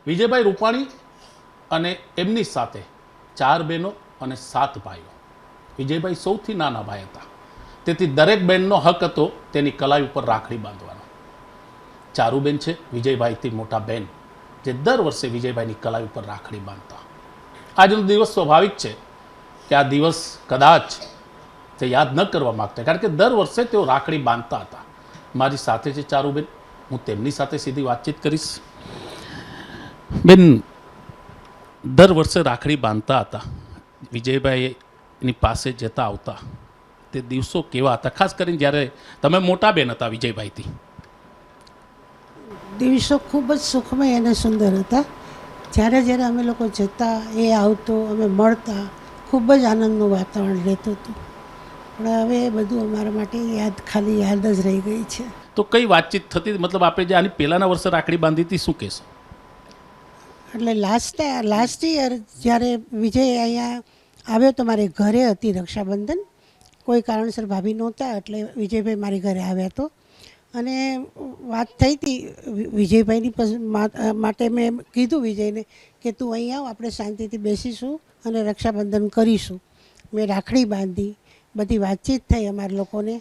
વિજયભાઈ રૂપાણી અને એમની સાથે 4 બહેનો અને 7 ભાઈઓ. વિજયભાઈ સૌથી નાના ભાઈ હતા, તેથી દરેક બહેનનો હક હતો તેની કલાઈ ઉપર રાખડી બાંધવાનો. ચારુબેન છે વિજયભાઈથી મોટા બેન, જે દર વર્ષે વિજયભાઈની કલાઈ ઉપર રાખડી બાંધતા. આજનો દિવસ સ્વાભાવિક છે કે આ દિવસ કદાચ તે યાદ ન કરવા માગતા, કારણ કે દર વર્ષે તેઓ રાખડી બાંધતા હતા. મારી સાથે છે ચારુબેન, હું તેમની સાથે સીધી વાતચીત કરીશ. બેન, દર વર્ષે રાખડી બાંધતા હતા, વિજયભાઈની પાસે જતા આવતા, તે દિવસો કેવા હતા, ખાસ કરીને જ્યારે તમે મોટા બેન હતા વિજયભાઈથી? દિવસો ખૂબ જ સુખમય અને સુંદર હતા. જ્યારે જ્યારે અમે લોકો જતા, એ આવતો, અમે મળતા, ખૂબ જ આનંદનું વાતાવરણ રહેતું હતું. પણ હવે એ બધું અમારા માટે ખાલી યાદ જ રહી ગઈ છે. તો કઈ વાતચીત થતી? મતલબ આપણે જે આની પહેલાના વર્ષે રાખડી બાંધી હતી, શું કહેશો? એટલે લાસ્ટ યર જ્યારે વિજય અહીંયા આવ્યો તો મારે ઘરે હતી રક્ષાબંધન, કોઈ કારણસર ભાભી નહોતા, એટલે વિજયભાઈ મારી ઘરે આવ્યા તો, અને વાત થઈ હતી વિજયભાઈની માટે. મેં કીધું વિજયને કે તું અહીં આવ, આપણે શાંતિથી બેસીશું અને રક્ષાબંધન કરીશું. મેં રાખડી બાંધી, બધી વાતચીત થઈ અમારા લોકોને,